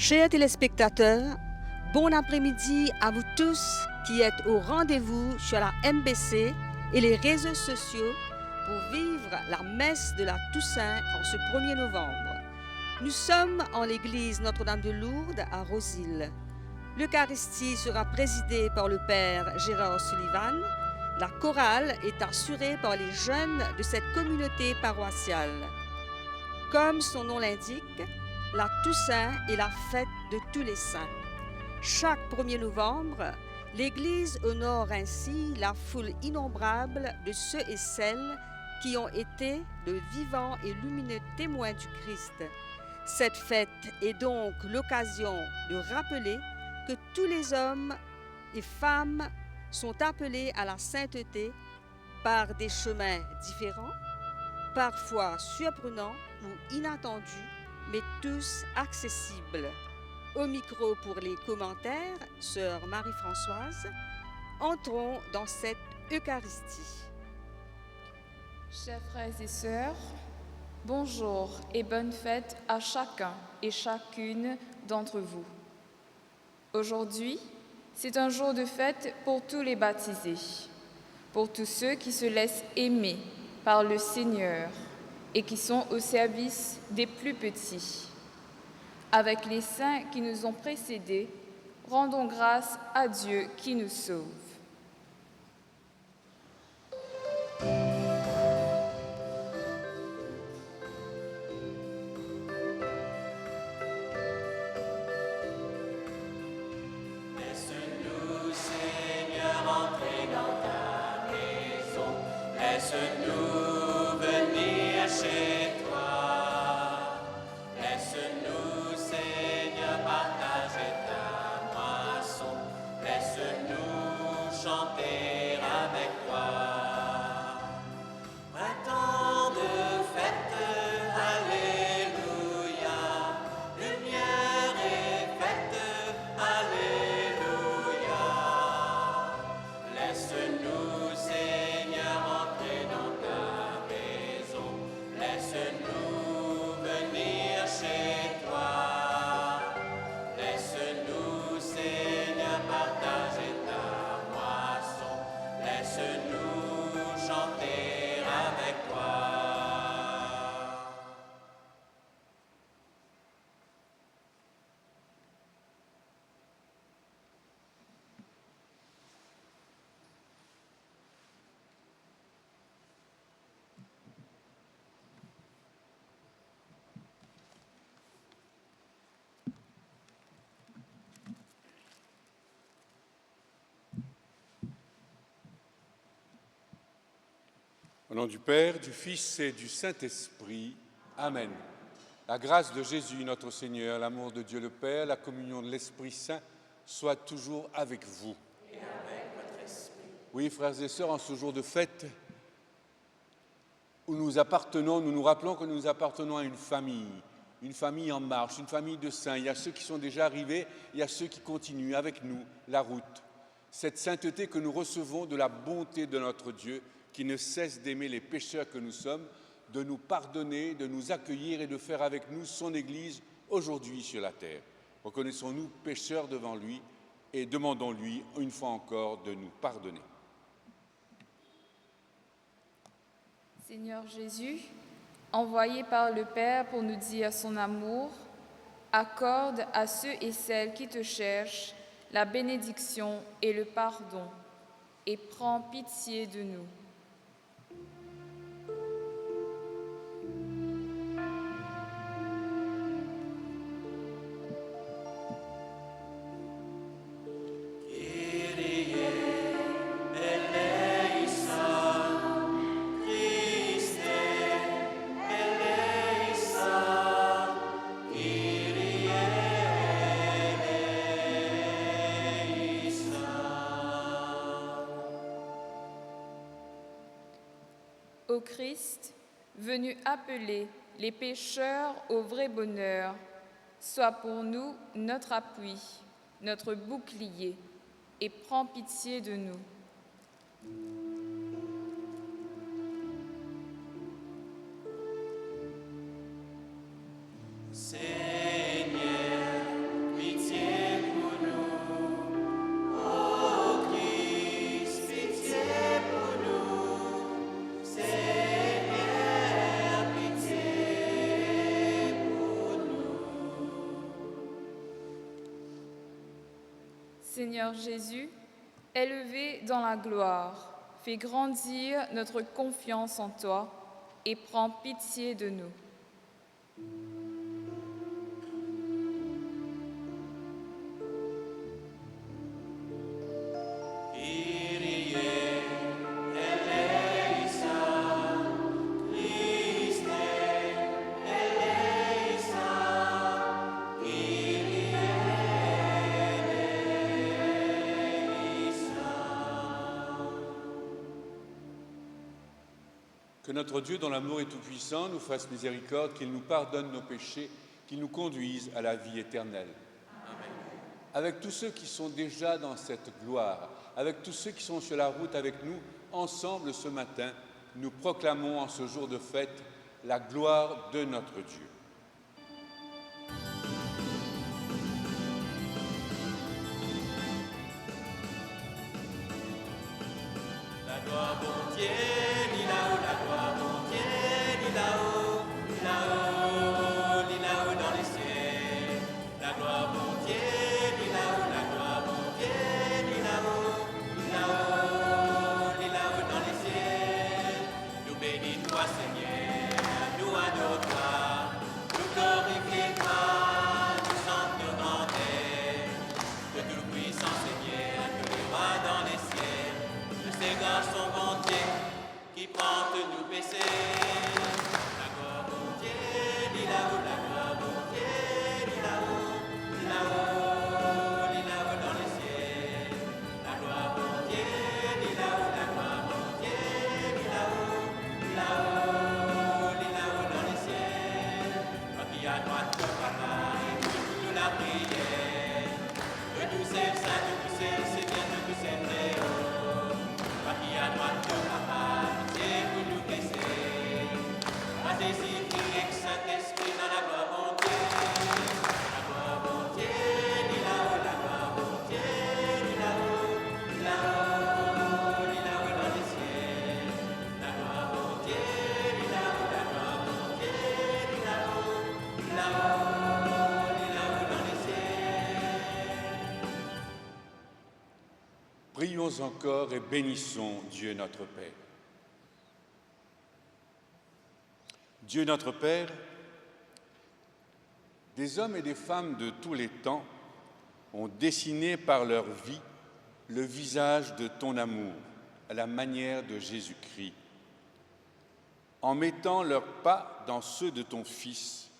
Chers téléspectateurs, bon après-midi à vous tous qui êtes au rendez-vous sur la MBC et les réseaux sociaux pour vivre la messe de la Toussaint en ce 1er novembre. Nous sommes en l'église Notre-Dame de Lourdes à Rosil. L'Eucharistie sera présidée par le Père Gérard Sullivan. La chorale est assurée par les jeunes de cette communauté paroissiale. Comme son nom l'indique, la Toussaint est la fête de tous les saints. Chaque 1er novembre, l'Église honore ainsi la foule innombrable de ceux et celles qui ont été de vivants et lumineux témoins du Christ. Cette fête est donc l'occasion de rappeler que tous les hommes et femmes sont appelés à la sainteté par des chemins différents, parfois surprenants ou inattendus, mais tous accessibles. Au micro pour les commentaires, sœur Marie-Françoise, entrons dans cette Eucharistie. Chers frères et sœurs, bonjour et bonne fête à chacun et chacune d'entre vous. Aujourd'hui, c'est un jour de fête pour tous les baptisés, pour tous ceux qui se laissent aimer par le Seigneur et qui sont au service des plus petits. Avec les saints qui nous ont précédés, rendons grâce à Dieu qui nous sauve. Laisse-nous, Seigneur, entrer dans ta maison. Laisse-nous venir chez toi. Laisse-nous, Seigneur, partager ta moisson. Laisse-nous chanter avec toi. Printemps de fête, alléluia. Lumière et fête, alléluia. Laisse-nous, Seigneur, entrer dans ta maison. Laisse-nous venir chez toi. Laisse-nous, Seigneur, partager ta moisson. Laisse-nous chanter avec toi. Au nom du Père, du Fils et du Saint-Esprit. Amen. La grâce de Jésus, notre Seigneur, l'amour de Dieu le Père, la communion de l'Esprit Saint soit toujours avec vous. Et avec votre esprit. Oui, frères et sœurs, en ce jour de fête où nous appartenons, nous nous rappelons que nous appartenons à une famille en marche, une famille de saints. Il y a ceux qui sont déjà arrivés, il y a ceux qui continuent avec nous la route. Cette sainteté que nous recevons de la bonté de notre Dieu, qui ne cesse d'aimer les pécheurs que nous sommes, de nous pardonner, de nous accueillir et de faire avec nous son Église aujourd'hui sur la terre. Reconnaissons-nous pécheurs devant lui et demandons-lui une fois encore de nous pardonner. Seigneur Jésus, envoyé par le Père pour nous dire son amour, accorde à ceux et celles qui te cherchent la bénédiction et le pardon, et prends pitié de nous. Kyrie eleison, Christe eleison, Kyrie eleison. Ô Christ, venu appeler les pécheurs au vrai bonheur, sois pour nous notre appui, notre bouclier, et prends pitié de nous. Seigneur, Seigneur Jésus, élevé dans la gloire, fais grandir notre confiance en toi et prends pitié de nous. Que notre Dieu, dont l'amour est tout-puissant, nous fasse miséricorde, qu'il nous pardonne nos péchés, qu'il nous conduise à la vie éternelle. Amen. Avec tous ceux qui sont déjà dans cette gloire, avec tous ceux qui sont sur la route avec nous, ensemble ce matin, nous proclamons en ce jour de fête la gloire de notre Dieu. La gloire, bon Dieu, ni là-haut, la gloire, bon Dieu, ni là-haut, ni là-haut, ni là-haut dans les cieux. La gloire, bon Dieu, ni là-haut, la gloire, bon Dieu, ni là-haut, ni là-haut, ni là-haut dans les cieux. Nous bénis toi, Seigneur, nous adorons toi, nous glorifions toi, nous chantons nos grandeurs. Que tout-puissant Seigneur, que le roi dans les cieux, ces garçons bon Dieu qui prend de nous péchés. La gloire bon Dieu, ni là-haut, la gloire bon Dieu, ni là-haut, ni là-haut, ni là-haut dans les cieux. La gloire bon Dieu, ni là-haut, la gloire bon Dieu, ni là-haut, ni là-haut, ni là-haut dans les cieux. Toi qui à droite de papa, écoute-nous la prière. Que tous ces saints, que tous ces Seigneurs, que tous ces Très-Hauts. Qui à droite de papa, pitié pour nous blesser. À Jésus qui est Saint-Esprit dans la gloire bon Dieu. La gloire bon Dieu, ni là-haut, la gloire bon Dieu, ni là-haut, ni là-haut, ni là-haut dans les cieux. La gloire bon Dieu, ni là-haut, la gloire bon Dieu, ni là-haut, ni là-haut, ni là-haut dans les cieux. Prions encore et bénissons Dieu notre Père. Dieu notre Père, des hommes et des femmes de tous les temps ont dessiné par leur vie le visage de ton amour à la manière de Jésus-Christ. En mettant leurs pas dans ceux de ton Fils,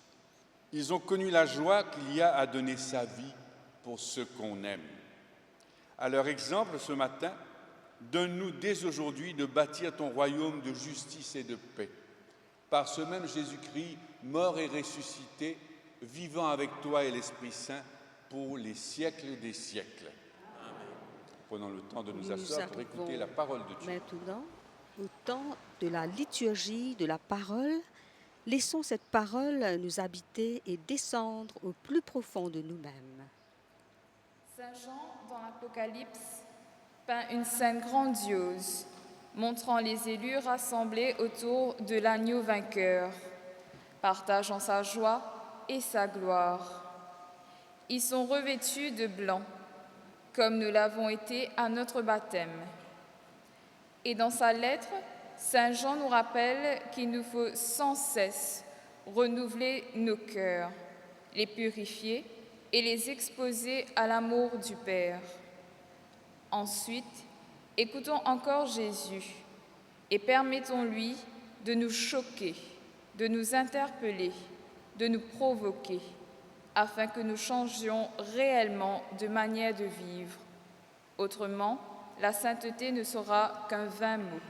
ils ont connu la joie qu'il y a à donner sa vie pour ceux qu'on aime. À leur exemple, ce matin, donne-nous dès aujourd'hui de bâtir ton royaume de justice et de paix. Par ce même Jésus-Christ, mort et ressuscité, vivant avec toi et l'Esprit Saint pour les siècles des siècles. Amen. Prenons le temps de nous asseoir pour écouter la parole de Dieu. Maintenant, au temps de la liturgie de la parole, laissons cette parole nous habiter et descendre au plus profond de nous-mêmes. Saint Jean, dans l'Apocalypse, peint une scène grandiose, montrant les élus rassemblés autour de l'agneau vainqueur, partageant sa joie et sa gloire. Ils sont revêtus de blanc, comme nous l'avons été à notre baptême. Et dans sa lettre, Saint Jean nous rappelle qu'il nous faut sans cesse renouveler nos cœurs, les purifier et les exposer à l'amour du Père. Ensuite, écoutons encore Jésus et permettons-lui de nous choquer, de nous interpeller, de nous provoquer, afin que nous changions réellement de manière de vivre. Autrement, la sainteté ne sera qu'un vain mot.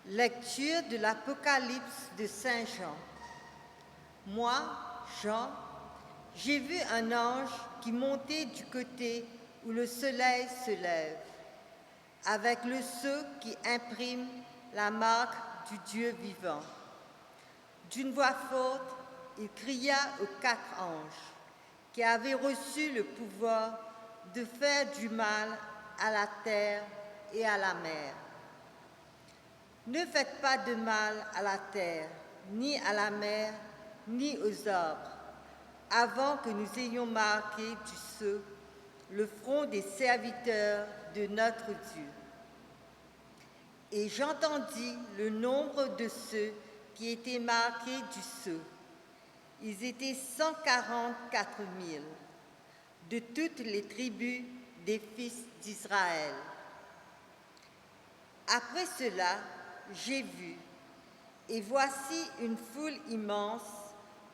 Lecture de l'Apocalypse de Saint Jean. Moi, Jean, j'ai vu un ange qui montait du côté où le soleil se lève, avec le sceau qui imprime la marque du Dieu vivant. D'une voix forte, il cria aux 4 anges qui avaient reçu le pouvoir de faire du mal à la terre et à la mer. Ne faites pas de mal à la terre, ni à la mer, ni aux arbres. avant que nous ayons marqué du sceau le front des serviteurs de notre Dieu. Et j'entendis le nombre de ceux qui étaient marqués du sceau. Ils étaient 144 000 de toutes les tribus des fils d'Israël. Après cela, j'ai vu, et voici une foule immense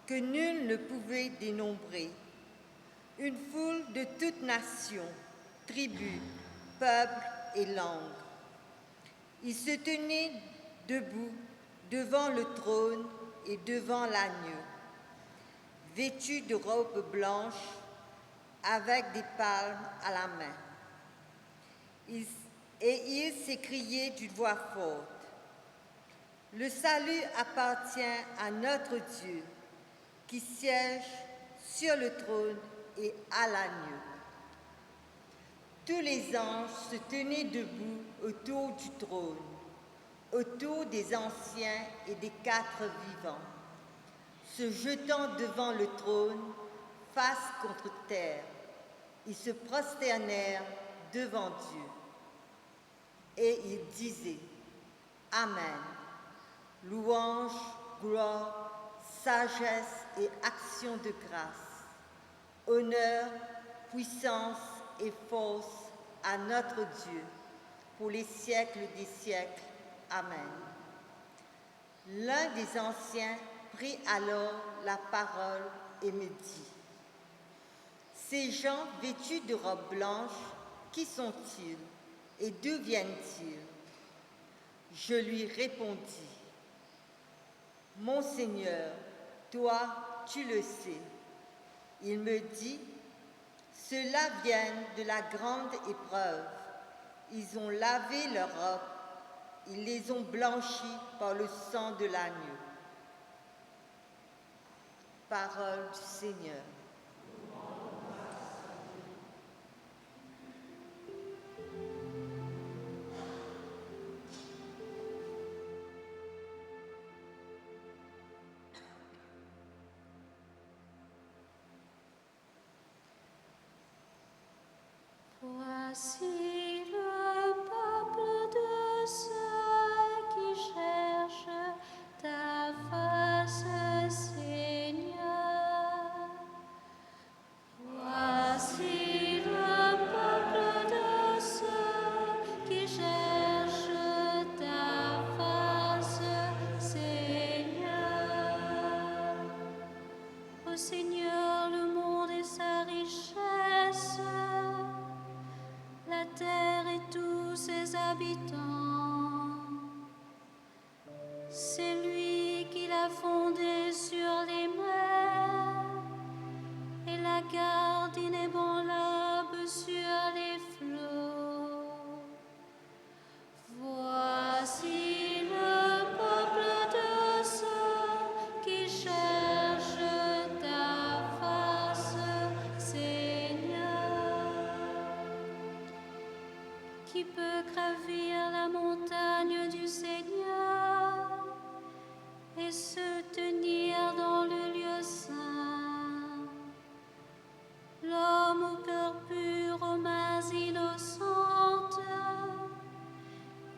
que nul ne pouvait dénombrer, une foule de toutes nations, tribus, peuples et langues. Ils se tenaient debout devant le trône et devant l'agneau, vêtus de robes blanches avec des palmes à la main. Et ils s'écriaient d'une voix forte: le salut appartient à notre Dieu qui siège sur le trône et à l'agneau. Tous les anges se tenaient debout autour du trône, autour des anciens et des 4 vivants, se jetant devant le trône face contre terre. Ils se prosternèrent devant Dieu. Et ils disaient: Amen. Louange, gloire, sagesse et action de grâce, honneur, puissance et force à notre Dieu pour les siècles des siècles. Amen. L'un des anciens prit alors la parole et me dit: ces gens vêtus de robes blanches, qui sont-ils et d'où viennent-ils? Je lui répondis: mon Seigneur, toi, tu le sais. Il me dit: ceux-là viennent de la grande épreuve. Ils ont lavé leurs robes, ils les ont blanchies par le sang de l'agneau. Parole du Seigneur. Voici le peuple de ceux qui cherchent ta face, Seigneur. Voici le peuple de ceux qui cherchent ta face, Seigneur. Ô Seigneur, le monde et sa richesse, la terre et tous ses habitants. C'est lui qui l'a fondée sur les mers et la garde inébranlable sur les flots. Voici le peuple de ceux qui cherchent ta face, Seigneur. Qui peut gravir la montagne du Seigneur et se tenir dans le lieu saint? L'homme au cœur pur, aux mains innocentes,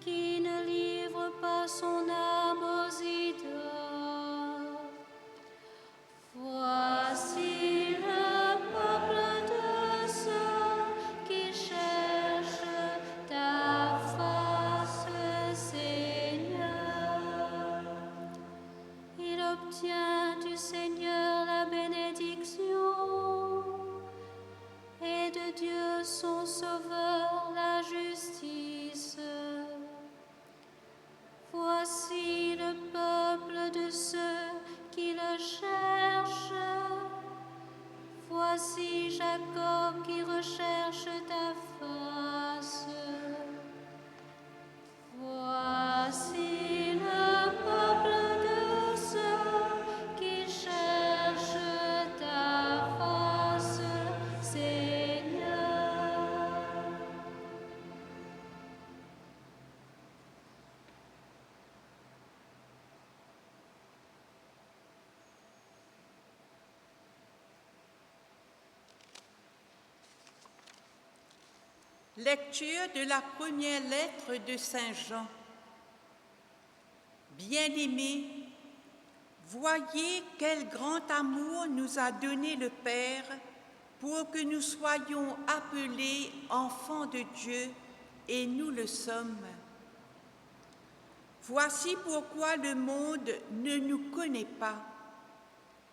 qui ne livre pas son âme aux idoles. Voici le peuple de ceux qui cherchent ta face, Seigneur. Il obtient du Seigneur la bénédiction et de Dieu son Sauveur la Lecture de la première lettre de Saint Jean. Bien-aimés, voyez quel grand amour nous a donné le Père pour que nous soyons appelés enfants de Dieu, et nous le sommes. Voici pourquoi le monde ne nous connaît pas,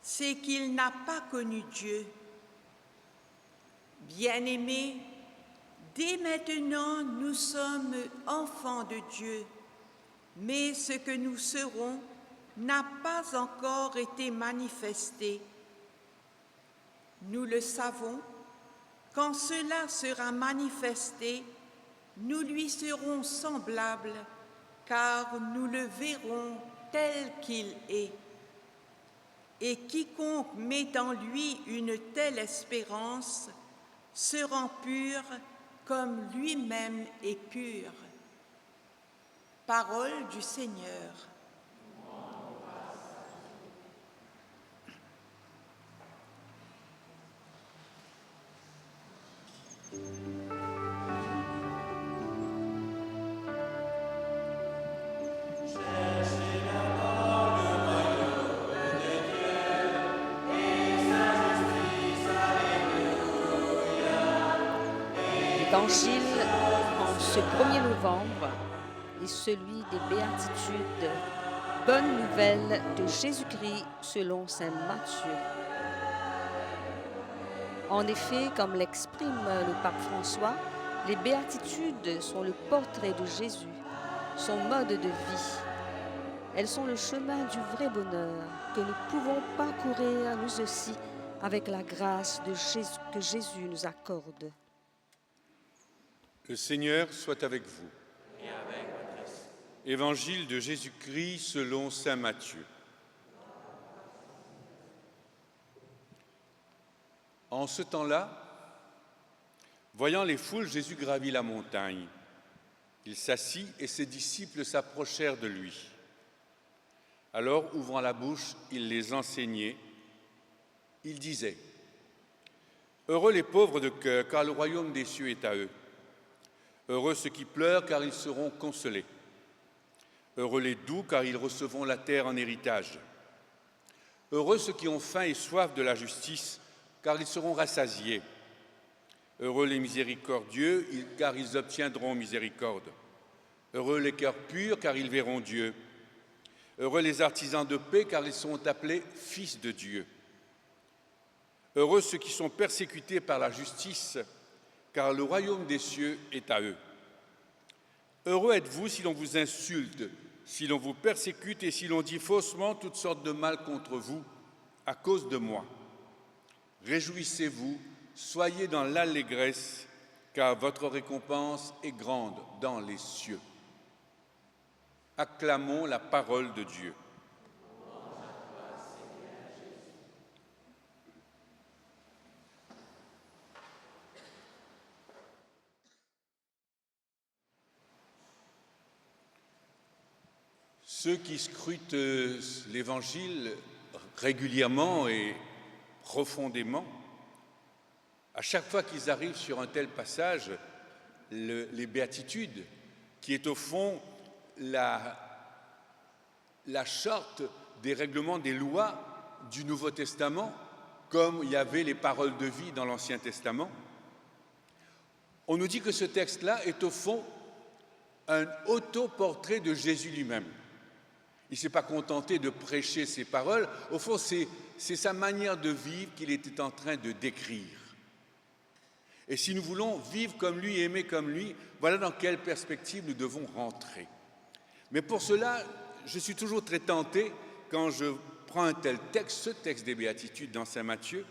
c'est qu'il n'a pas connu Dieu. Bien-aimés, dès maintenant, nous sommes enfants de Dieu, mais ce que nous serons n'a pas encore été manifesté. Nous le savons, quand cela sera manifesté, nous lui serons semblables, car nous le verrons tel qu'il est. Et quiconque met en lui une telle espérance se rend pur comme lui-même est pur. Parole du Seigneur. L'Évangile en ce 1er novembre est celui des béatitudes. Bonne nouvelle de Jésus-Christ selon saint Matthieu. En effet, comme l'exprime le pape François, les béatitudes sont le portrait de Jésus, son mode de vie. Elles sont le chemin du vrai bonheur que nous pouvons parcourir nous aussi avec la grâce de Jésus, que Jésus nous accorde. Le Seigneur soit avec vous. Et avec votre esprit. Évangile de Jésus-Christ selon saint Matthieu. En ce temps-là, voyant les foules, Jésus gravit la montagne. Il s'assit et ses disciples s'approchèrent de lui. Alors, ouvrant la bouche, il les enseignait. Il disait : « Heureux les pauvres de cœur, car le royaume des cieux est à eux. Heureux ceux qui pleurent, car ils seront consolés. Heureux les doux, car ils recevront la terre en héritage. Heureux ceux qui ont faim et soif de la justice, car ils seront rassasiés. Heureux les miséricordieux, car ils obtiendront miséricorde. Heureux les cœurs purs, car ils verront Dieu. Heureux les artisans de paix, car ils seront appelés fils de Dieu. Heureux ceux qui sont persécutés par la justice, car le royaume des cieux est à eux. Heureux êtes-vous si l'on vous insulte, si l'on vous persécute et si l'on dit faussement toutes sortes de mal contre vous à cause de moi. Réjouissez-vous, soyez dans l'allégresse, car votre récompense est grande dans les cieux. Acclamons la parole de Dieu. Ceux qui scrutent l'Évangile régulièrement et profondément, à chaque fois qu'ils arrivent sur un tel passage, les béatitudes, qui est au fond la charte des règlements des lois du Nouveau Testament, comme il y avait les paroles de vie dans l'Ancien Testament, on nous dit que ce texte-là est au fond un autoportrait de Jésus lui-même. Il ne s'est pas contenté de prêcher ses paroles. Au fond, c'est sa manière de vivre qu'il était en train de décrire. Et si nous voulons vivre comme lui, aimer comme lui, voilà dans quelle perspective nous devons rentrer. Mais pour cela, je suis toujours très tenté, quand je prends un tel texte, ce texte des Béatitudes dans Saint Matthieu,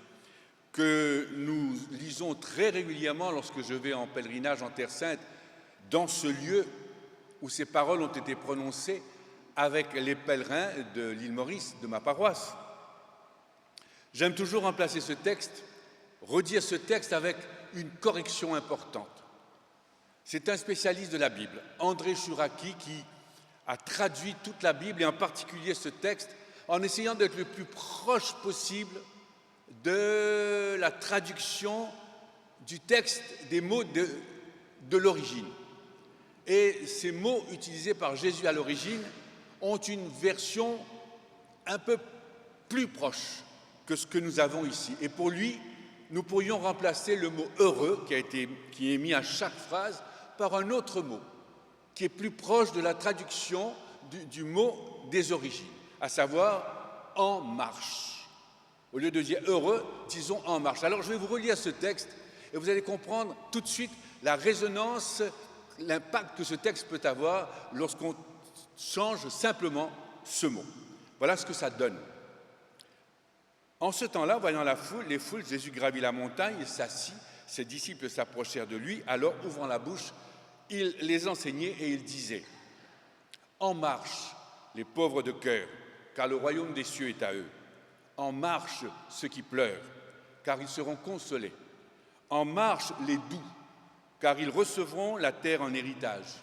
que nous lisons très régulièrement lorsque je vais en pèlerinage en Terre Sainte, dans ce lieu où ces paroles ont été prononcées avec les pèlerins de l'île Maurice, de ma paroisse. J'aime toujours remplacer ce texte, redire ce texte avec une correction importante. C'est un spécialiste de la Bible, André Chouraki, qui a traduit toute la Bible, et en particulier ce texte, en essayant d'être le plus proche possible de la traduction du texte, des mots de l'origine. Et ces mots utilisés par Jésus à l'origine ont une version un peu plus proche que ce que nous avons ici. Et pour lui, nous pourrions remplacer le mot « heureux » qui est mis à chaque phrase par un autre mot qui est plus proche de la traduction du mot des origines, à savoir « en marche ». Au lieu de dire « heureux », disons « en marche ». Alors je vais vous relire ce texte et vous allez comprendre tout de suite la résonance, l'impact que ce texte peut avoir lorsqu'on change simplement ce mot. Voilà ce que ça donne. En ce temps-là, voyant les foules, Jésus gravit la montagne, il s'assit, ses disciples s'approchèrent de lui, alors ouvrant la bouche, il les enseignait et il disait « En marche les pauvres de cœur, car le royaume des cieux est à eux. En marche ceux qui pleurent, car ils seront consolés. En marche les doux, car ils recevront la terre en héritage.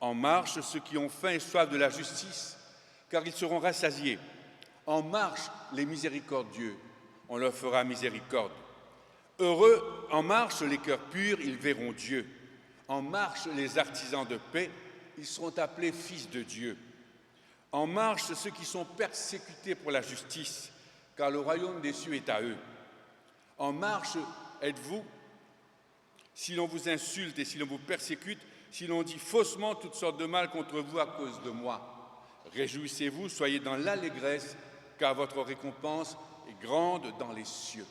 En marche ceux qui ont faim et soif de la justice, car ils seront rassasiés. En marche les miséricordieux, on leur fera miséricorde. Heureux en marche les cœurs purs, ils verront Dieu. En marche les artisans de paix, ils seront appelés fils de Dieu. En marche ceux qui sont persécutés pour la justice, car le royaume des cieux est à eux. En marche êtes-vous, si l'on vous insulte et si l'on vous persécute, si l'on dit faussement toutes sortes de mal contre vous à cause de moi. Réjouissez-vous, soyez dans l'allégresse, car votre récompense est grande dans les cieux.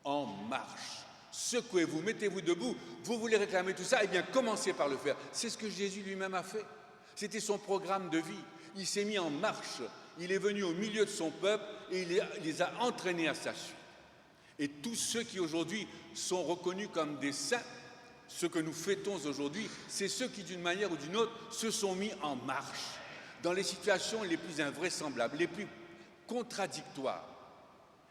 En marche. Secouez-vous, mettez-vous debout. Vous voulez réclamer tout ça? Eh bien, commencez par le faire. C'est ce que Jésus lui-même a fait. C'était son programme de vie. Il s'est mis en marche. Il est venu au milieu de son peuple et il les a entraînés à sa suite. Et tous ceux qui aujourd'hui sont reconnus comme des saints, ce que nous fêtons aujourd'hui, c'est ceux qui, d'une manière ou d'une autre, se sont mis en marche dans les situations les plus invraisemblables, les plus contradictoires.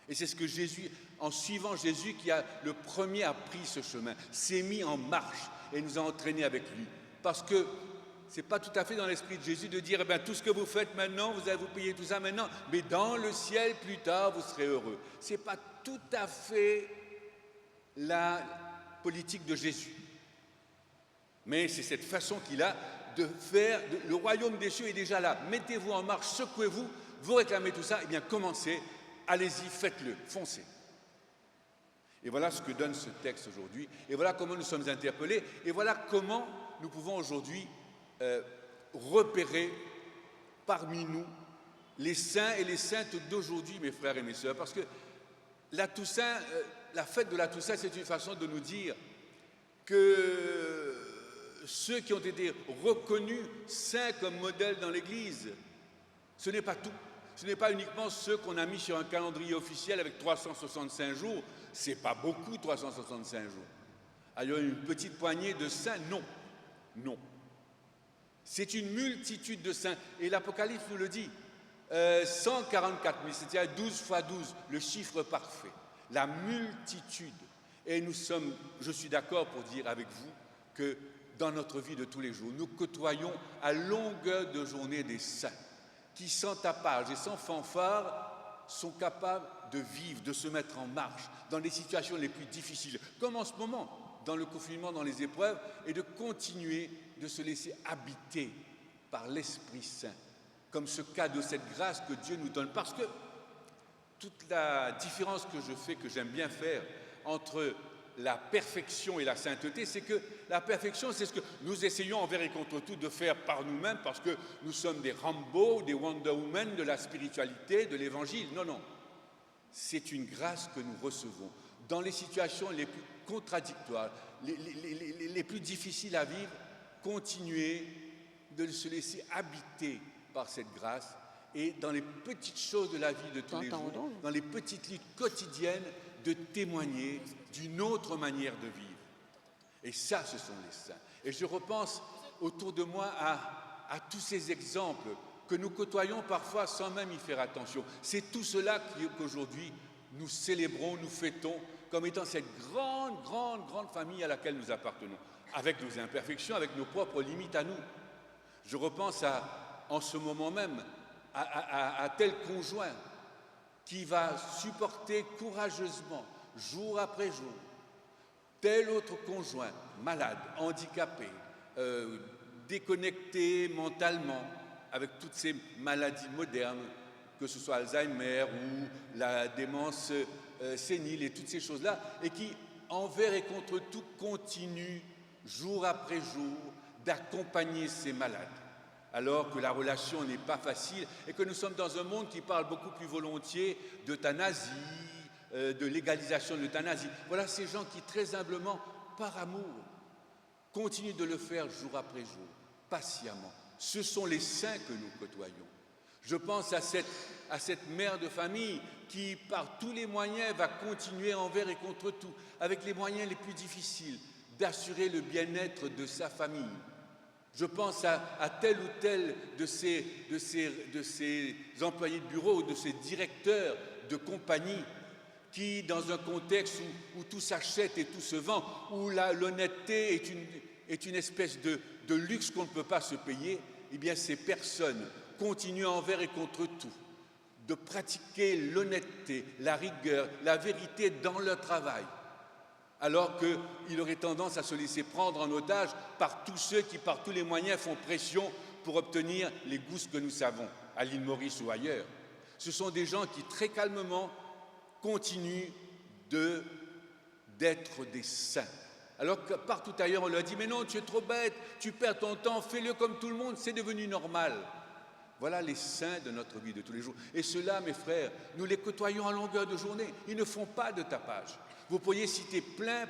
Et c'est ce que Jésus, en suivant Jésus, qui a le premier a pris ce chemin, s'est mis en marche et nous a entraînés avec lui. Parce que ce n'est pas tout à fait dans l'esprit de Jésus de dire eh bien, tout ce que vous faites maintenant, vous allez vous payer tout ça maintenant, mais dans le ciel, plus tard, vous serez heureux. Ce n'est pas tout à fait la politique de Jésus. Mais c'est cette façon qu'il a de faire, le royaume des cieux est déjà là. Mettez-vous en marche, secouez-vous, vous réclamez tout ça, eh bien commencez, allez-y, faites-le, foncez. Et voilà ce que donne ce texte aujourd'hui, et voilà comment nous sommes interpellés, et voilà comment nous pouvons aujourd'hui repérer parmi nous les saints et les saintes d'aujourd'hui, mes frères et mes sœurs, parce que la Toussaint, la fête de la Toussaint, c'est une façon de nous dire que ceux qui ont été reconnus saints comme modèles dans l'Église, ce n'est pas tout. Ce n'est pas uniquement ceux qu'on a mis sur un calendrier officiel avec 365 jours. Ce n'est pas beaucoup, 365 jours. Alors, une petite poignée de saints, non. Non. C'est une multitude de saints. Et l'Apocalypse nous le dit. 144 000, c'est-à-dire 12 fois 12, le chiffre parfait. La multitude. Et nous sommes, je suis d'accord pour dire avec vous, que dans notre vie de tous les jours, nous côtoyons à longueur de journée des saints qui, sans tapage et sans fanfare, sont capables de vivre, de se mettre en marche dans les situations les plus difficiles, comme en ce moment, dans le confinement, dans les épreuves, et de continuer de se laisser habiter par l'Esprit Saint, comme ce cadeau, cette grâce que Dieu nous donne. Parce que toute la différence que je fais, que j'aime bien faire, entre la perfection et la sainteté, c'est que la perfection, c'est ce que nous essayons envers et contre tout de faire par nous-mêmes parce que nous sommes des Rambo, des Wonder Woman de la spiritualité, de l'Évangile. Non, non. C'est une grâce que nous recevons dans les situations les plus contradictoires, les plus difficiles à vivre, continuer de se laisser habiter par cette grâce et dans les petites choses de la vie de tous les jours, dans les petites luttes quotidiennes, de témoigner d'une autre manière de vivre. Et ça, ce sont les saints. Et je repense autour de moi à tous ces exemples que nous côtoyons parfois sans même y faire attention. C'est tout cela qu'aujourd'hui nous célébrons, nous fêtons comme étant cette grande famille à laquelle nous appartenons, avec nos imperfections, avec nos propres limites à nous. Je repense en ce moment même à tel conjoint qui va supporter courageusement, jour après jour, tel autre conjoint, malade, handicapé, déconnecté mentalement, avec toutes ces maladies modernes, que ce soit Alzheimer ou la démence sénile et toutes ces choses-là, et qui, envers et contre tout, continue, jour après jour, d'accompagner ces malades, alors que la relation n'est pas facile et que nous sommes dans un monde qui parle beaucoup plus volontiers d'euthanasie, de légalisation de l'euthanasie. Voilà ces gens qui, très humblement, par amour, continuent de le faire jour après jour, patiemment. Ce sont les saints que nous côtoyons. Je pense à cette mère de famille qui, par tous les moyens, va continuer envers et contre tout, avec les moyens les plus difficiles, d'assurer le bien-être de sa famille. Je pense à tel ou tel de ces employés de bureau, de ces directeurs de compagnie, qui, dans un contexte où tout s'achète et tout se vend, où l'honnêteté est une espèce de luxe qu'on ne peut pas se payer, eh bien ces personnes continuent envers et contre tout de pratiquer l'honnêteté, la rigueur, la vérité dans leur travail, alors qu'il aurait tendance à se laisser prendre en otage par tous ceux qui, par tous les moyens, font pression pour obtenir les gousses que nous savons, à l'île Maurice ou ailleurs. Ce sont des gens qui, très calmement, continuent d'être des saints. Alors que partout ailleurs, on leur dit « Mais non, tu es trop bête, tu perds ton temps, fais-le comme tout le monde, c'est devenu normal. » Voilà les saints de notre vie de tous les jours. Et ceux-là, mes frères, nous les côtoyons à longueur de journée. Ils ne font pas de tapage. Vous pourriez citer plein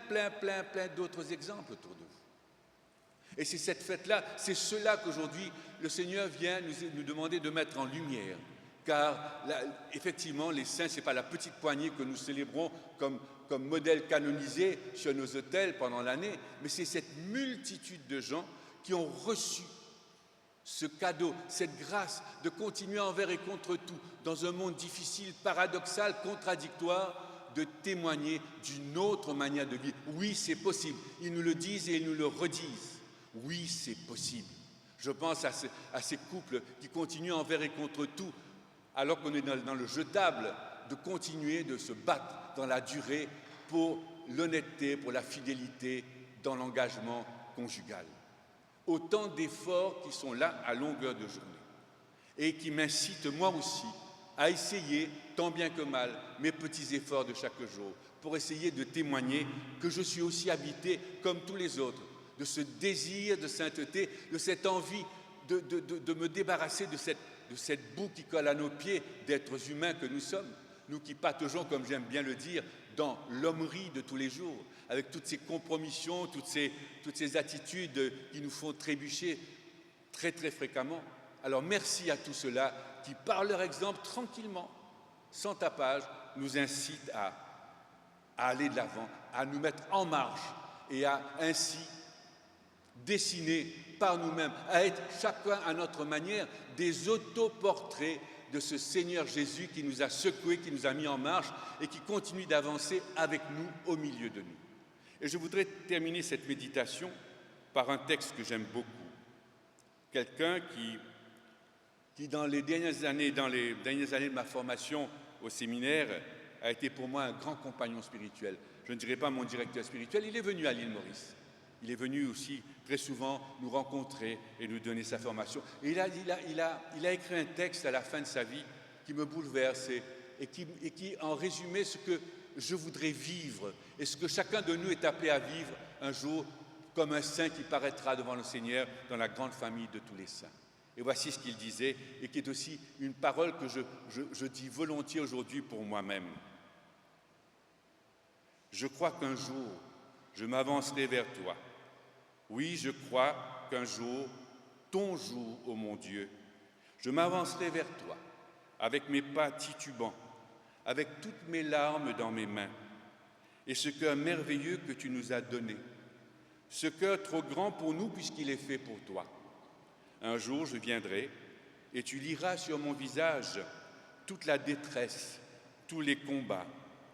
d'autres exemples autour de vous. Et c'est cette fête-là, c'est cela qu'aujourd'hui le Seigneur vient nous demander de mettre en lumière. Car là, effectivement, les saints, ce n'est pas la petite poignée que nous célébrons comme modèle canonisé sur nos autels pendant l'année, mais c'est cette multitude de gens qui ont reçu ce cadeau, cette grâce de continuer envers et contre tout, dans un monde difficile, paradoxal, contradictoire, de témoigner d'une autre manière de vivre. Oui, c'est possible. Ils nous le disent et ils nous le redisent. Oui, c'est possible. Je pense à ces couples qui continuent envers et contre tout, alors qu'on est dans le jetable, de continuer de se battre dans la durée pour l'honnêteté, pour la fidélité, dans l'engagement conjugal. Autant d'efforts qui sont là à longueur de journée et qui m'incitent moi aussi à essayer, tant bien que mal, mes petits efforts de chaque jour pour essayer de témoigner que je suis aussi habité comme tous les autres, de ce désir de sainteté, de cette envie de me débarrasser de cette boue qui colle à nos pieds d'êtres humains que nous sommes, nous qui pataugeons, comme j'aime bien le dire, dans l'hommerie de tous les jours, avec toutes ces compromissions, toutes ces attitudes qui nous font trébucher très fréquemment. Alors merci à tous ceux-là qui, par leur exemple, tranquillement, sans tapage, nous incitent à aller de l'avant, à nous mettre en marche et à ainsi dessiner par nous-mêmes, à être chacun à notre manière des autoportraits de ce Seigneur Jésus qui nous a secoués, qui nous a mis en marche et qui continue d'avancer avec nous, au milieu de nous. Et je voudrais terminer cette méditation par un texte que j'aime beaucoup. Quelqu'un qui dans les dernières années de ma formation au séminaire, a été pour moi un grand compagnon spirituel. Je ne dirais pas mon directeur spirituel, il est venu à l'île Maurice. Il est venu aussi très souvent nous rencontrer et nous donner sa formation. Et il a écrit un texte à la fin de sa vie qui me bouleverse et qui en résumé ce que je voudrais vivre et ce que chacun de nous est appelé à vivre un jour comme un saint qui paraîtra devant le Seigneur dans la grande famille de tous les saints. Et voici ce qu'il disait et qui est aussi une parole que je dis volontiers aujourd'hui pour moi-même. Je crois qu'un jour, je m'avancerai vers toi. Oui, je crois qu'un jour, ton jour, ô mon Dieu, je m'avancerai vers toi, avec mes pas titubants, avec toutes mes larmes dans mes mains, et ce cœur merveilleux que tu nous as donné, ce cœur trop grand pour nous puisqu'il est fait pour toi. Un jour, je viendrai, et tu liras sur mon visage toute la détresse, tous les combats,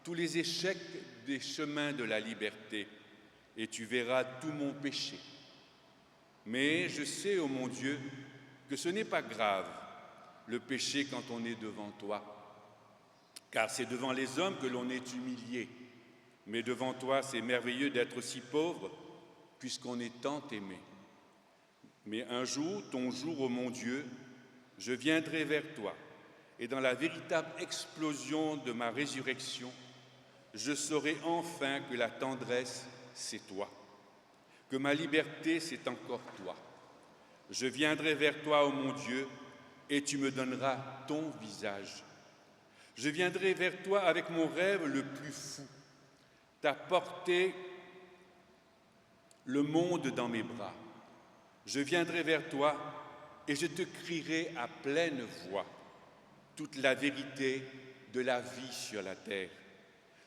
tous les échecs des chemins de la liberté, et tu verras tout mon péché. Mais je sais, ô mon Dieu, que ce n'est pas grave, le péché quand on est devant toi, car c'est devant les hommes que l'on est humilié, Mais devant toi, c'est merveilleux d'être si pauvre, puisqu'on est tant aimé. Mais un jour, ton jour, ô mon Dieu, je viendrai vers toi, et dans la véritable explosion de ma résurrection, je saurai enfin que la tendresse, c'est toi, que ma liberté, c'est encore toi. Je viendrai vers toi, ô mon Dieu, et tu me donneras ton visage. Je viendrai vers toi avec mon rêve le plus fou, t'apporter le monde dans mes bras. Je viendrai vers toi et je te crierai à pleine voix toute la vérité de la vie sur la terre.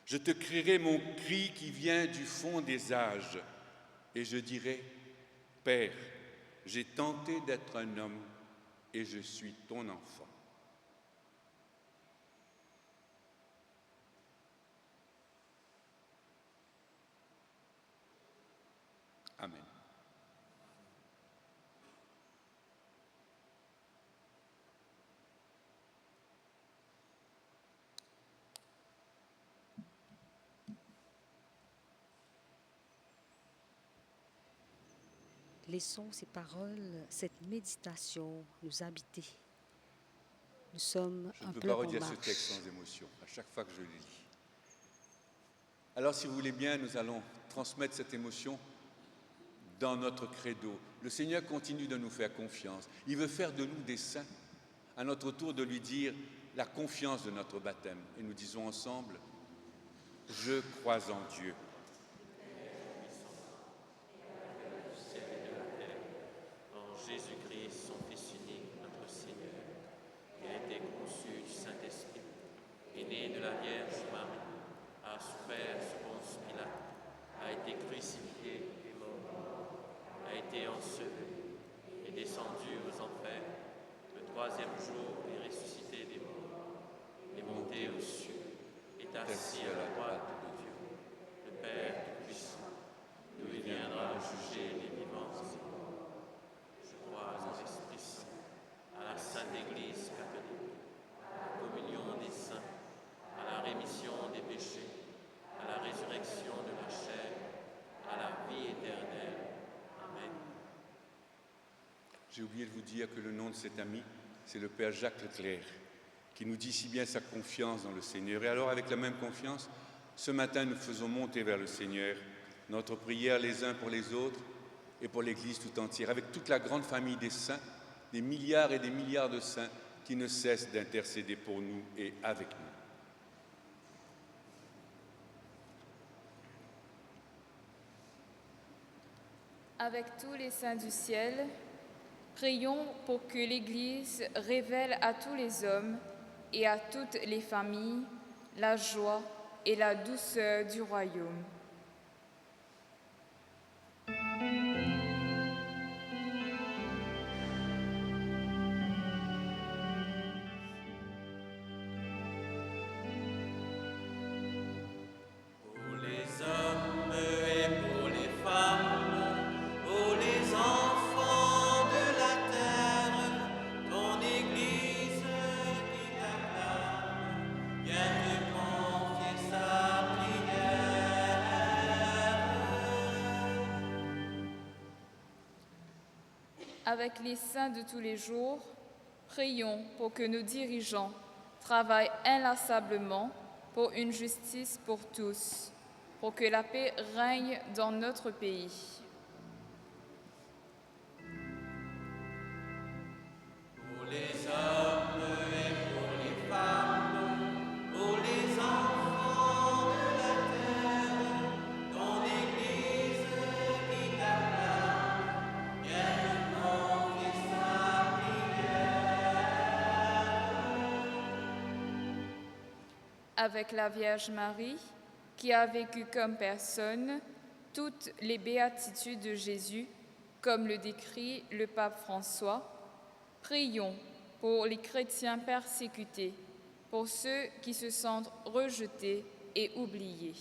Je te crierai mon cri qui vient du fond des âges et je dirai, Père, j'ai tenté d'être un homme et je suis ton enfant. Amen. Laissons ces paroles, cette méditation nous habiter. Nous sommes Je en ne peux plein pas redire ce marche. texte sans émotion, à chaque fois que je le lis. Alors, si vous voulez bien, nous allons transmettre cette émotion dans notre credo. Le Seigneur continue de nous faire confiance. Il veut faire de nous des saints. À notre tour de lui dire la confiance de notre baptême. Et nous disons ensemble, je crois en Dieu. En Jésus-Christ, son Fils unique, notre Seigneur, qui a été conçu du Saint-Esprit, est né de la Vierge Marie, a souffert sous Ponce Pilate, a été crucifié et mort, a été enseveli, est descendu aux enfers, le troisième jour est ressuscité des morts, est monté aux cieux, est assis à la droite de Dieu, le Père Tout-Puissant, d'où il viendra juger les vivants et les morts. Je crois en l'Esprit Saint, à la Sainte Église catholique, à la communion des saints, à la rémission des péchés, à la résurrection de la chair, à la vie éternelle. Amen. J'ai oublié de vous dire que le nom de cet ami, c'est le Père Jacques Leclerc, qui nous dit si bien sa confiance dans le Seigneur. Et alors, avec la même confiance, ce matin, nous faisons monter vers le Seigneur notre prière les uns pour les autres et pour l'Église tout entière, avec toute la grande famille des saints, des milliards et des milliards de saints qui ne cessent d'intercéder pour nous et avec nous. Avec tous les saints du ciel, prions pour que l'Église révèle à tous les hommes et à toutes les familles la joie et la douceur du royaume. Pour les hommes et pour les femmes, pour les enfants de la terre, ton Église qui t'acclame, viens te confier sa prière. Avec les saints de tous les jours, prions pour que nos dirigeants travaillent inlassablement pour une justice pour tous, pour que la paix règne dans notre pays. Pour les hommes et pour les femmes, pour les enfants de la terre, ton Église qui t'acclame, viens te confier sa prière. Avec la Vierge Marie, qui a vécu comme personne toutes les béatitudes de Jésus, comme le décrit le pape François, prions pour les chrétiens persécutés, pour ceux qui se sentent rejetés et oubliés.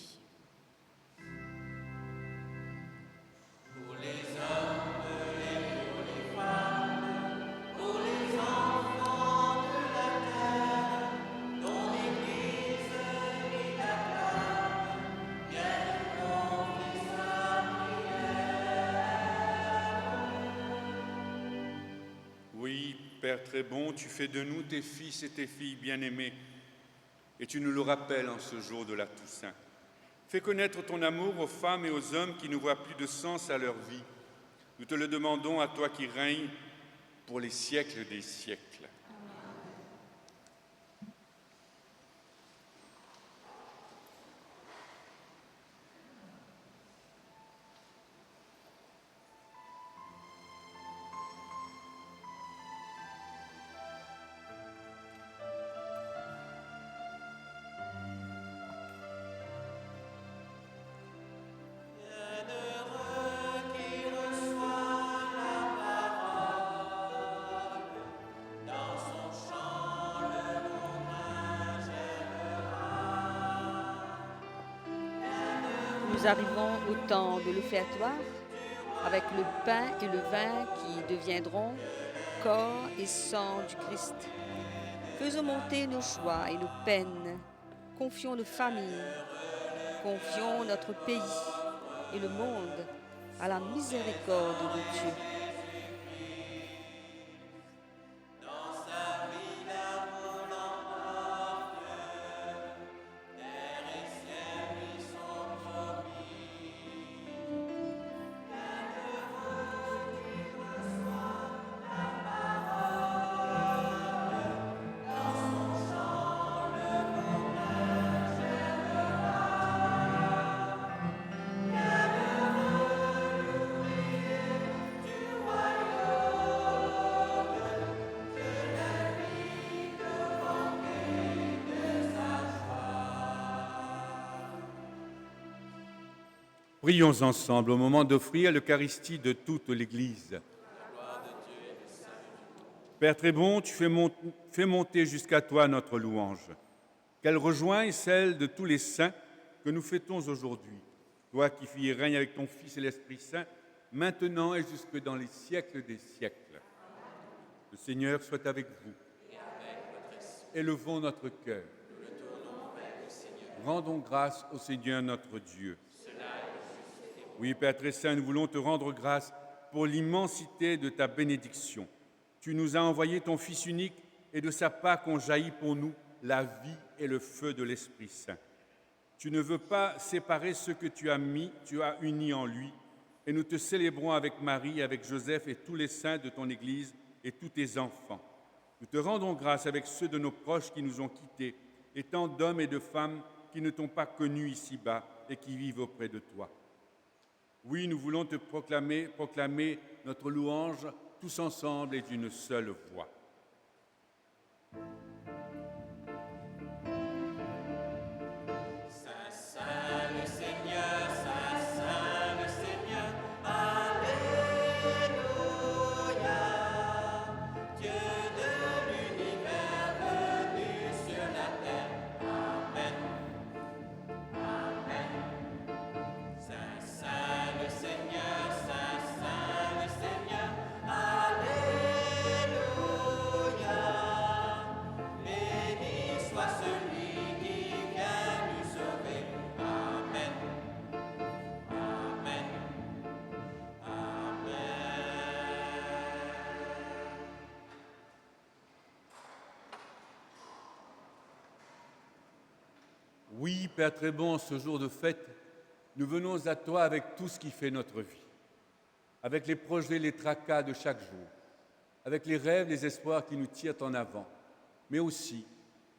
Pour les hommes et pour les femmes, pour les enfants de la terre, ton Église qui t'acclame, viens Oui, Père très bon, tu fais de nous tes fils et tes filles bien-aimés, et tu nous le rappelles en ce jour de la Toussaint. Fais connaître ton amour aux femmes et aux hommes qui ne voient plus de sens à leur vie. Nous te le demandons à toi qui règnes pour les siècles des siècles. Nous arrivons au temps de l'offertoire avec le pain et le vin qui deviendront corps et sang du Christ. Faisons monter nos joies et nos peines. Confions nos familles. Confions notre pays et le monde à la miséricorde de Dieu. Prions ensemble au moment d'offrir l'Eucharistie de toute l'Église. Père très bon, tu fais monter jusqu'à toi notre louange, qu'elle rejoigne celle de tous les saints que nous fêtons aujourd'hui. Toi qui vis et règnes avec ton Fils et l'Esprit Saint, maintenant et jusque dans les siècles des siècles. Le Seigneur soit avec vous. Élevons notre cœur. Rendons grâce au Seigneur notre Dieu. Oui, Père très saint, nous voulons te rendre grâce pour l'immensité de ta bénédiction. Tu nous as envoyé ton Fils unique et de sa part qu'ont jailli pour nous la vie et le feu de l'Esprit Saint. Tu ne veux pas séparer ce que tu as uni en lui. Et nous te célébrons avec Marie, avec Joseph et tous les saints de ton Église et tous tes enfants. Nous te rendons grâce avec ceux de nos proches qui nous ont quittés et tant d'hommes et de femmes qui ne t'ont pas connu ici-bas et qui vivent auprès de toi. Oui, nous voulons te proclamer notre louange tous ensemble et d'une seule voix. Saint, Saint le Seigneur, Saint, Saint le Seigneur, Alléluia. Dieu de l'univers venu sur la terre, Amen. Amen. Saint, Saint le Seigneur, Saint, Saint le Seigneur, Alléluia. Béni soit celui qui vient nous sauver. Amen. Amen. Amen. Oui, Père très bon, ce jour de fête, nous venons à toi avec tout ce qui fait notre vie, avec les projets, les tracas de chaque jour, avec les rêves, les espoirs qui nous tirent en avant, mais aussi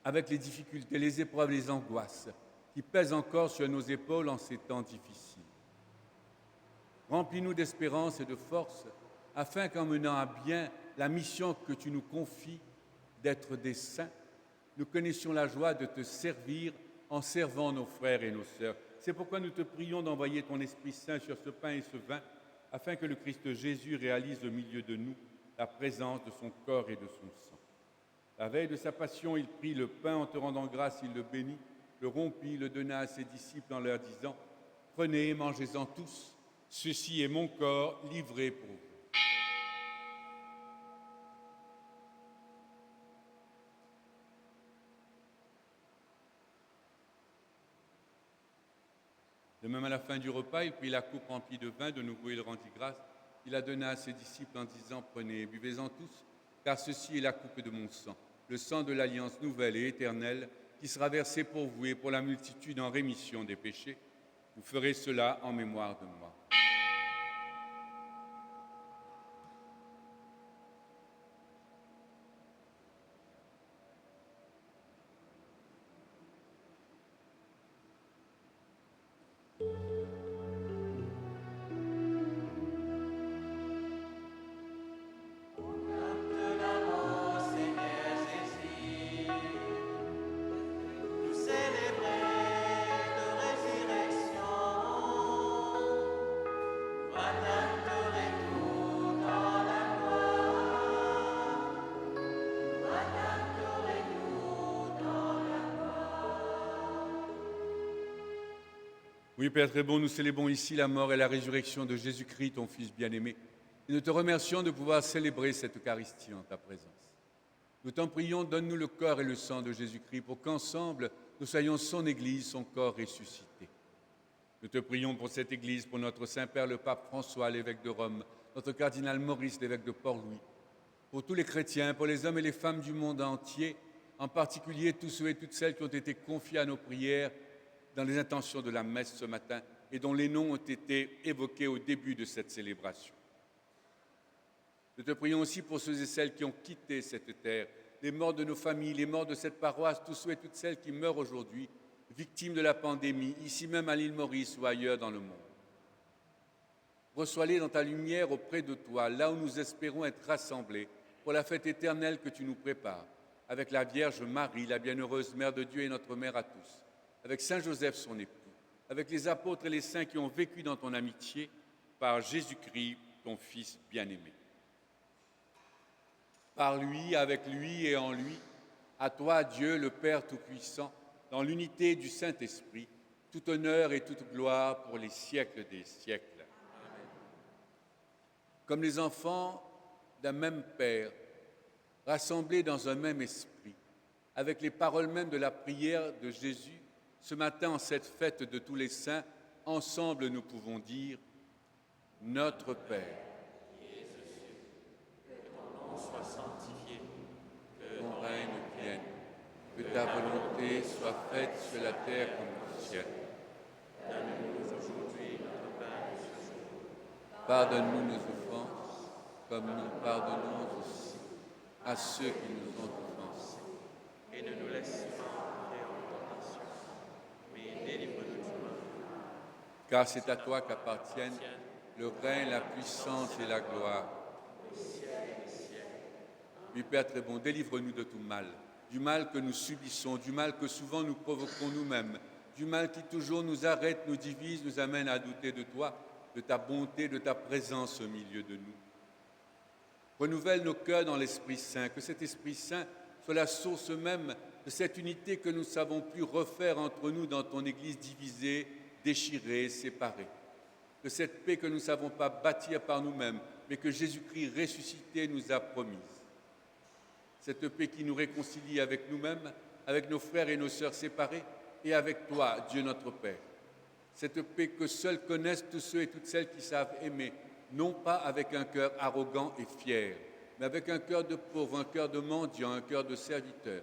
avec les difficultés, les épreuves, les angoisses qui pèsent encore sur nos épaules en ces temps difficiles. Remplis-nous d'espérance et de force afin qu'en menant à bien la mission que tu nous confies d'être des saints, nous connaissions la joie de te servir en servant nos frères et nos sœurs. C'est pourquoi nous te prions d'envoyer ton Esprit Saint sur ce pain et ce vin, afin que le Christ Jésus réalise au milieu de nous la présence de son corps et de son sang. La veille de sa passion, il prit le pain en te rendant grâce, il le bénit, le rompit, le donna à ses disciples en leur disant « Prenez, mangez-en tous, ceci est mon corps livré pour vous. » De même, à la fin du repas, il prit la coupe remplie de vin, de nouveau il rendit grâce. Il la donna à ses disciples en disant « Prenez et buvez-en tous, car ceci est la coupe de mon sang, le sang de l'alliance nouvelle et éternelle, qui sera versé pour vous et pour la multitude en rémission des péchés. Vous ferez cela en mémoire de moi. Oui, Père très bon, nous célébrons ici la mort et la résurrection de Jésus-Christ, ton Fils bien-aimé. Et nous te remercions de pouvoir célébrer cette Eucharistie en ta présence. Nous t'en prions, donne-nous le corps et le sang de Jésus-Christ pour qu'ensemble, nous soyons son Église, son corps ressuscité. Nous te prions pour cette Église, pour notre Saint-Père le Pape François, l'évêque de Rome, notre cardinal Maurice, l'évêque de Port-Louis, pour tous les chrétiens, pour les hommes et les femmes du monde entier, en particulier tous ceux et toutes celles qui ont été confiés à nos prières dans les intentions de la messe ce matin et dont les noms ont été évoqués au début de cette célébration. Nous te prions aussi pour ceux et celles qui ont quitté cette terre, les morts de nos familles, les morts de cette paroisse, tous ceux et toutes celles qui meurent aujourd'hui, victimes de la pandémie, ici même à l'île Maurice ou ailleurs dans le monde. Reçois-les dans ta lumière auprès de toi, là où nous espérons être rassemblés pour la fête éternelle que tu nous prépares, avec la Vierge Marie, la bienheureuse Mère de Dieu et notre Mère à tous, avec Saint Joseph, son époux, avec les apôtres et les saints qui ont vécu dans ton amitié, par Jésus-Christ, ton Fils bien-aimé. Par lui, avec lui et en lui, à toi, Dieu, le Père Tout-Puissant, dans l'unité du Saint-Esprit, tout honneur et toute gloire pour les siècles des siècles. Amen. Comme les enfants d'un même Père, rassemblés dans un même esprit, avec les paroles mêmes de la prière de Jésus, ce matin, en cette fête de tous les saints, ensemble nous pouvons dire « Notre Père, qui es aux cieux, que ton nom soit sanctifié, que ton règne vienne, que ta volonté soit faite sur la terre comme au ciel. donne-nous aujourd'hui notre pain de ce jour. Pardonne-nous nos offenses, comme nous pardonnons aussi à ceux qui nous ont offensés. Et ne nous laisse pas entrer en tentation, mais délivre-nous du mal. Car c'est à toi qu'appartiennent le règne, la puissance et la gloire. Oui, Père très bon, délivre-nous de tout mal, du mal que nous subissons, du mal que souvent nous provoquons nous-mêmes, du mal qui toujours nous arrête, nous divise, nous amène à douter de toi, de ta bonté, de ta présence au milieu de nous. Renouvelle nos cœurs dans l'Esprit Saint, que cet Esprit Saint soit la source même de cette unité que nous ne savons plus refaire entre nous dans ton Église divisée, déchirée, séparée. De cette paix que nous ne savons pas bâtir par nous-mêmes, mais que Jésus-Christ ressuscité nous a promise. Cette paix qui nous réconcilie avec nous-mêmes, avec nos frères et nos sœurs séparés, et avec toi, Dieu notre Père. Cette paix que seuls connaissent tous ceux et toutes celles qui savent aimer, non pas avec un cœur arrogant et fier, mais avec un cœur de pauvre, un cœur de mendiant, un cœur de serviteur.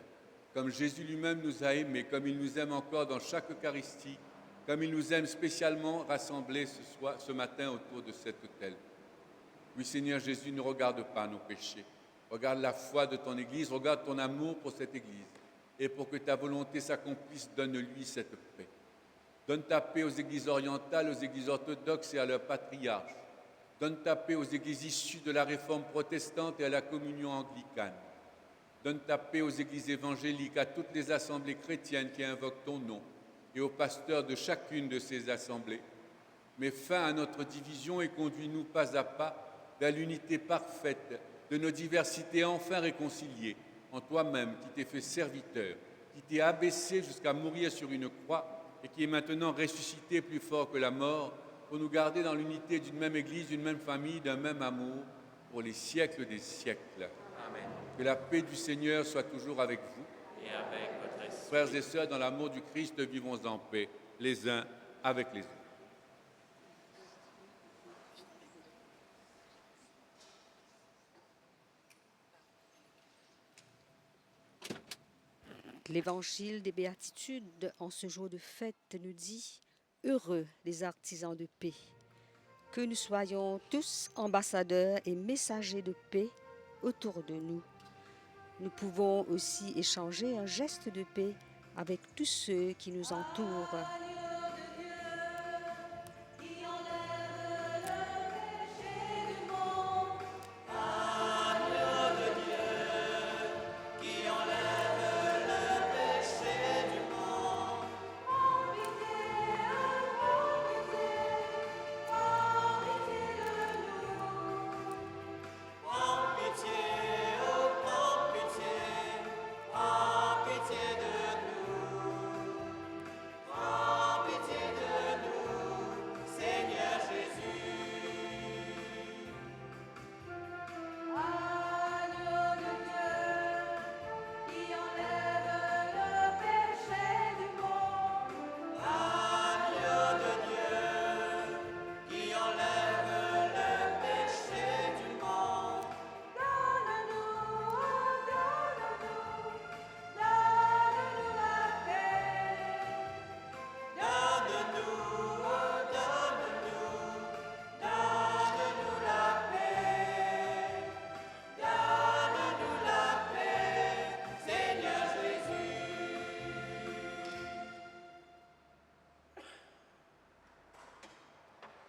Comme Jésus lui-même nous a aimés, comme il nous aime encore dans chaque Eucharistie, comme il nous aime spécialement rassemblés ce matin autour de cet autel. Oui, Seigneur Jésus, ne regarde pas nos péchés. Regarde la foi de ton Église, regarde ton amour pour cette Église. Et pour que ta volonté s'accomplisse, donne-lui cette paix. Donne ta paix aux Églises orientales, aux Églises orthodoxes et à leurs patriarches. Donne ta paix aux Églises issues de la Réforme protestante et à la communion anglicane. Donne ta paix aux Églises évangéliques, à toutes les assemblées chrétiennes qui invoquent ton nom et aux pasteurs de chacune de ces assemblées. Mets fin à notre division et conduis-nous pas à pas vers l'unité parfaite de nos diversités enfin réconciliées en toi-même qui t'es fait serviteur, qui t'es abaissé jusqu'à mourir sur une croix et qui est maintenant ressuscité plus fort que la mort pour nous garder dans l'unité d'une même Église, d'une même famille, d'un même amour pour les siècles des siècles. Amen. Que la paix du Seigneur soit toujours avec vous. Et avec votre esprit. Frères et sœurs, dans l'amour du Christ, vivons en paix, les uns avec les autres. L'évangile des béatitudes en ce jour de fête nous dit « Heureux les artisans de paix ». Que nous soyons tous ambassadeurs et messagers de paix autour de nous. Nous pouvons aussi échanger un geste de paix avec tous ceux qui nous entourent.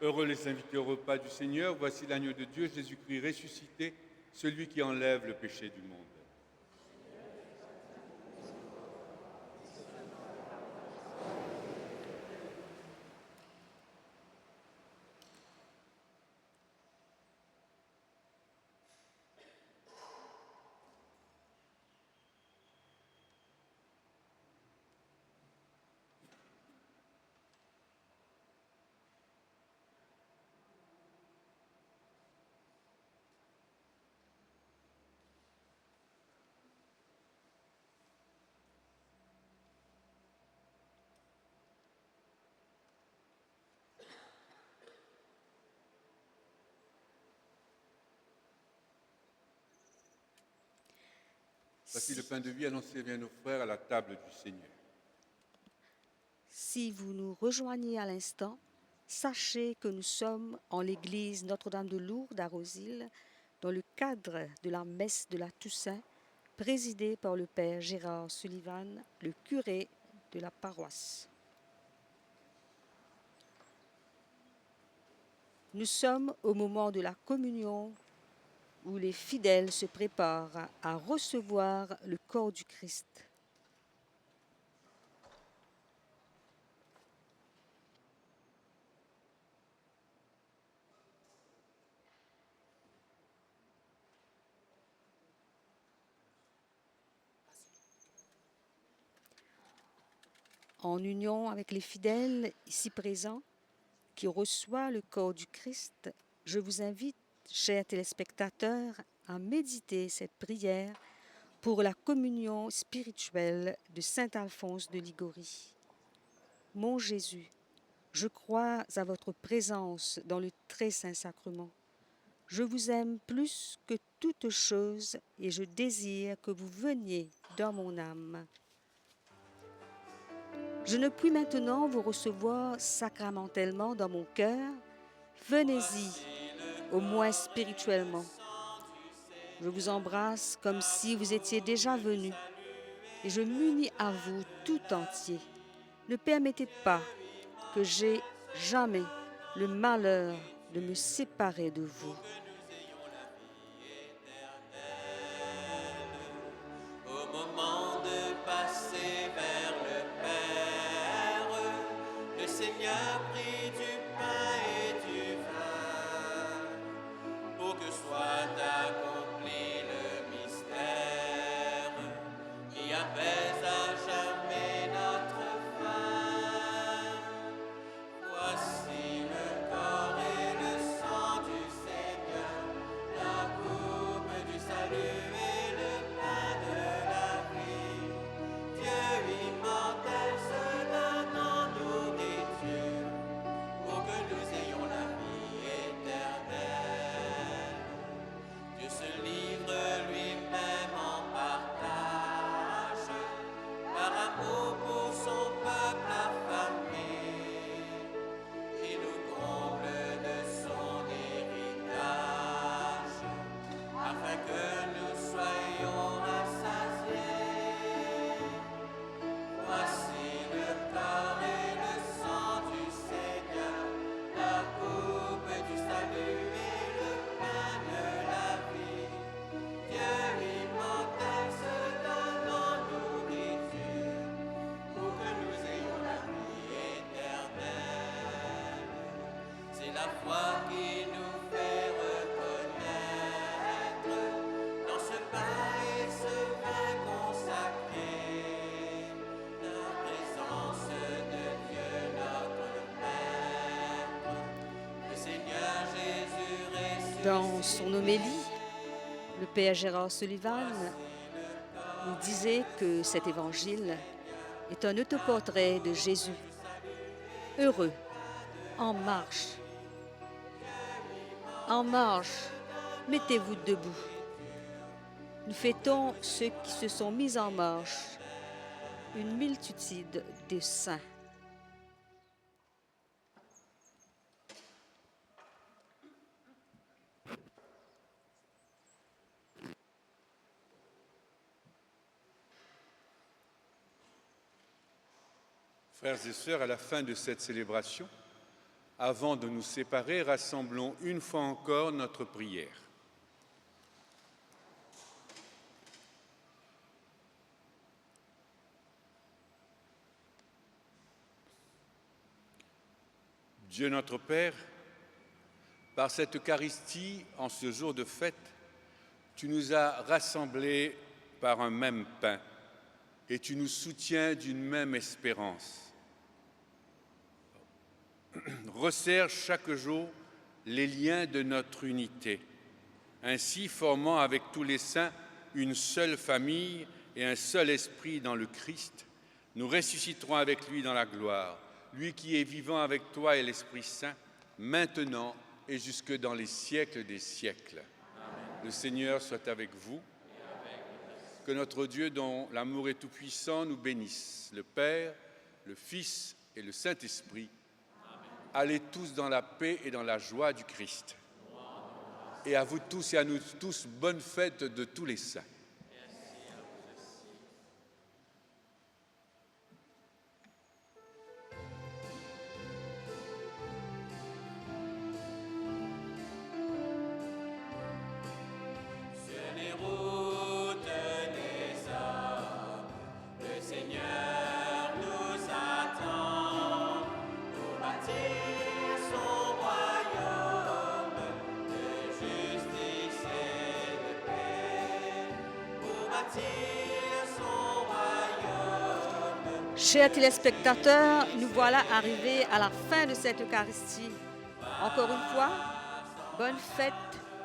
Heureux les invités au repas du Seigneur, voici l'agneau de Dieu, Jésus-Christ ressuscité, celui qui enlève le péché du monde. Voici le pain de vie annoncé à nos frères à la table du Seigneur. Si vous nous rejoignez à l'instant, sachez que nous sommes en l'église Notre-Dame de Lourdes à Rosil, dans le cadre de la messe de la Toussaint, présidée par le Père Gérard Sullivan, le curé de la paroisse. Nous sommes au moment de la communion où les fidèles se préparent à recevoir le corps du Christ. En union avec les fidèles ici présents qui reçoivent le corps du Christ, je vous invite, chers téléspectateurs, à méditer cette prière pour la communion spirituelle de Saint Alphonse de Ligorie. Mon Jésus, je crois à votre présence dans le très saint sacrement. Je vous aime plus que toute chose et je désire que vous veniez dans mon âme. Je ne puis maintenant vous recevoir sacramentellement dans mon cœur. Venez-y, au moins spirituellement. Je vous embrasse comme si vous étiez déjà venu et je m'unis à vous tout entier. Ne permettez pas que j'aie jamais le malheur de me séparer de vous. Au moment de passer vers le Père, le Seigneur prit du pain et du vin pour que soit accompli le mystère qui apaise à jamais notre faim. Voici le corps et le sang du Seigneur Dans son homélie, le Père Gérard Sullivan nous disait que cet évangile est un autoportrait de Jésus. Heureux, en marche. En marche, mettez-vous debout. Nous fêtons ceux qui se sont mis en marche, une multitude de saints. Frères et sœurs, à la fin de cette célébration, avant de nous séparer, rassemblons une fois encore notre prière. Dieu notre Père, par cette Eucharistie, en ce jour de fête, tu nous as rassemblés par un même pain et tu nous soutiens d'une même espérance. Resserre chaque jour les liens de notre unité, ainsi formant avec tous les saints une seule famille et un seul esprit dans le Christ. Nous ressusciterons avec lui dans la gloire, lui qui est vivant avec toi et l'Esprit Saint, maintenant et jusque dans les siècles des siècles. Amen. Le Seigneur soit avec vous. Que notre Dieu, dont l'amour est tout-puissant, nous bénisse, le Père, le Fils et le Saint-Esprit. Allez tous dans la paix et dans la joie du Christ. Et à vous tous et à nous tous, bonne fête de tous les saints. Sur les routes des hommes, le Seigneur nous attend pour bâtir son royaume de justice et de paix, pour bâtir son royaume. Chers téléspectateurs, nous voilà arrivés à la fin de cette Eucharistie. Encore une fois, bonne fête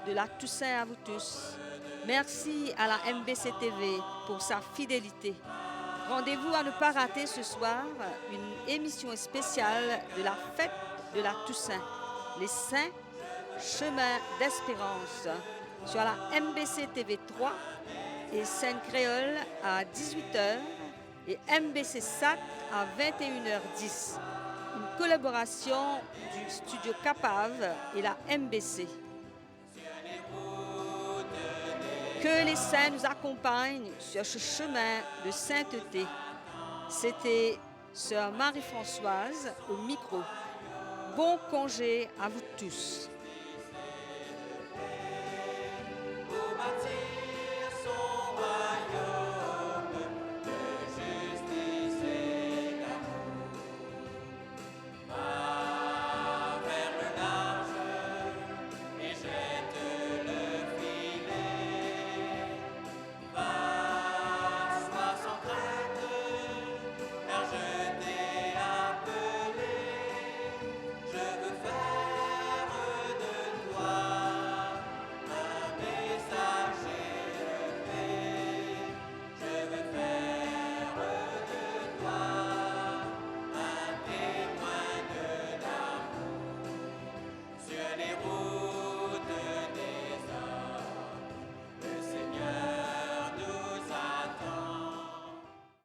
de la Toussaint à vous tous. Merci à la MBC TV pour sa fidélité. Rendez-vous à ne pas rater ce soir une émission spéciale de la fête de la Toussaint, les Saints Chemins d'Espérance, sur la MBC TV 3 et Scène Créole à 18h et MBC SAT à 21h10. Une collaboration du studio Capave et la MBC. Que les saints nous accompagnent sur ce chemin de sainteté. C'était Sœur Marie-Françoise au micro. Bon congé à vous tous.